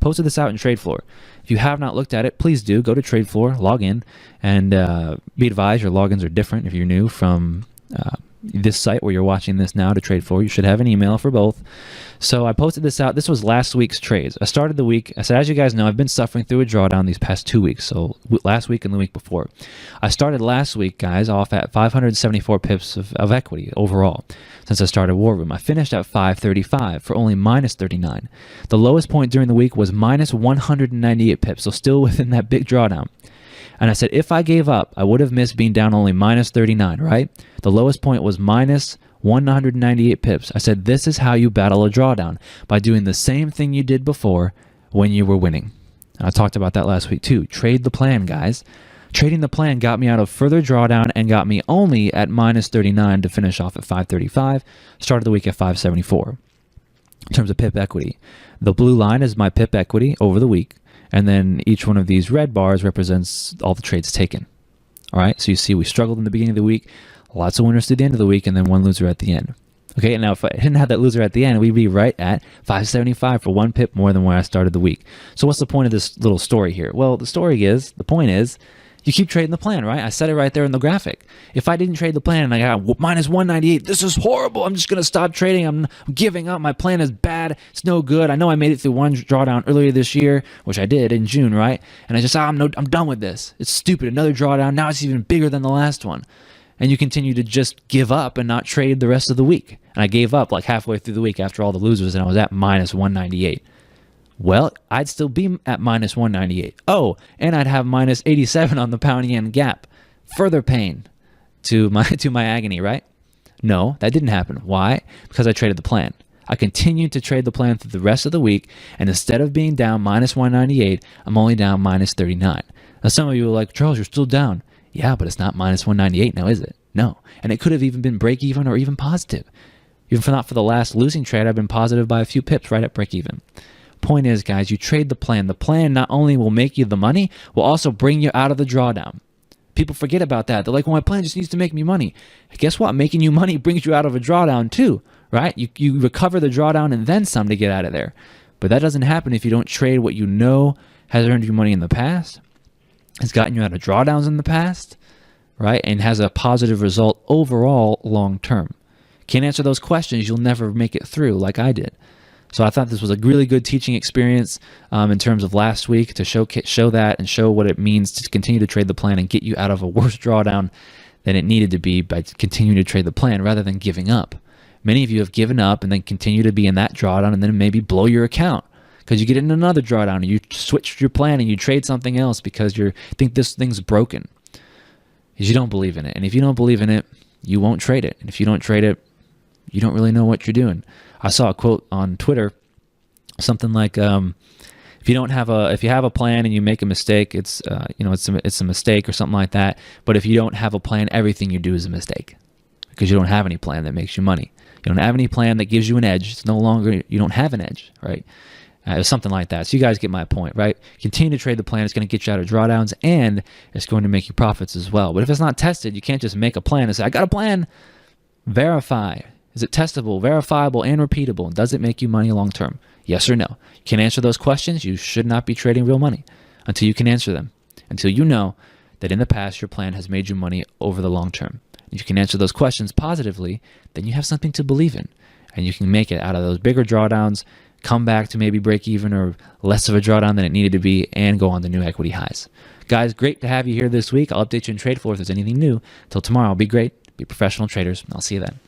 posted this out in TradeFloor. If you have not looked at it, please do. Go to TradeFloor, log in, and be advised your logins are different if you're new from this site where you're watching this now to TradeFloor. You should have an email for both. So I posted this out. This was last week's trades. I started the week. I said, as you guys know, I've been suffering through a drawdown these past 2 weeks. So last week and the week before. I started last week, guys, off at 574 pips of equity overall since I started War Room. I finished at 535 for only minus 39. The lowest point during the week was minus 198 pips, so still within that big drawdown. And I said, if I gave up, I would have missed being down only minus 39, right? The lowest point was minus 198 pips. I said, this is how you battle a drawdown, by doing the same thing you did before when you were winning. And I talked about that last week too. Trade the plan, guys. Trading the plan got me out of further drawdown and got me only at minus 39 to finish off at 535. Started the week at 574. In terms of pip equity, the blue line is my pip equity over the week. And then each one of these red bars represents all the trades taken. All right, so you see we struggled in the beginning of the week, lots of winners to the end of the week, and then one loser at the end. Okay, and now if I didn't have that loser at the end, we'd be right at 575 for 1 pip more than where I started the week. So what's the point of this little story here? Well, the point is, you keep trading the plan, right? I said it right there in the graphic. If I didn't trade the plan and I got minus 198, this is horrible. I'm just going to stop trading. I'm giving up. My plan is bad. It's no good. I know I made it through one drawdown earlier this year, which I did in June, right? And I just, I'm done with this. It's stupid. Another drawdown. Now it's even bigger than the last one. And you continue to just give up and not trade the rest of the week. And I gave up like halfway through the week after all the losers, and I was at minus 198. Well, I'd still be at minus 198. Oh, and I'd have minus 87 on the pound yen gap. Further pain to my agony, right? No, that didn't happen. Why? Because I traded the plan. I continued to trade the plan through the rest of the week, and instead of being down minus 198, I'm only down minus 39. Now, some of you are like, Charles, you're still down. Yeah, but it's not minus 198 now, is it? No. And it could have even been break even or even positive. Even if not for the last losing trade, I've been positive by a few pips right at break even. Point is, guys, you trade the plan. The plan not only will make you the money, will also bring you out of the drawdown. People forget about that. They're like, well, my plan just needs to make me money. Guess what? Making you money brings you out of a drawdown too, right? You recover the drawdown and then some to get out of there. But that doesn't happen if you don't trade what you know has earned you money in the past, has gotten you out of drawdowns in the past, right? And has a positive result overall long term. Can't answer those questions, you'll never make it through like I did. So I thought this was a really good teaching experience in terms of last week to show that and show what it means to continue to trade the plan and get you out of a worse drawdown than it needed to be by continuing to trade the plan rather than giving up. Many of you have given up and then continue to be in that drawdown and then maybe blow your account because you get in another drawdown and you switch your plan and you trade something else because you think this thing's broken. Because you don't believe in it. And if you don't believe in it, you won't trade it. And if you don't trade it, you don't really know what you're doing. I saw a quote on Twitter, something like, if you have a plan and you make a mistake, it's a mistake or something like that. But if you don't have a plan, everything you do is a mistake because you don't have any plan that makes you money. You don't have any plan that gives you an edge. It's no longer, you don't have an edge, right? It was something like that. So you guys get my point, right? Continue to trade the plan. It's going to get you out of drawdowns and it's going to make you profits as well. But if it's not tested, you can't just make a plan and say, I got a plan. Verify. Is it testable, verifiable, and repeatable? Does it make you money long term? Yes or no? You can't answer those questions. You should not be trading real money until you can answer them. Until you know that in the past your plan has made you money over the long term. If you can answer those questions positively, then you have something to believe in. And you can make it out of those bigger drawdowns, come back to maybe break even or less of a drawdown than it needed to be, and go on the new equity highs. Guys, great to have you here this week. I'll update you in TradeFloor if there's anything new. Till tomorrow, be great, be professional traders, and I'll see you then.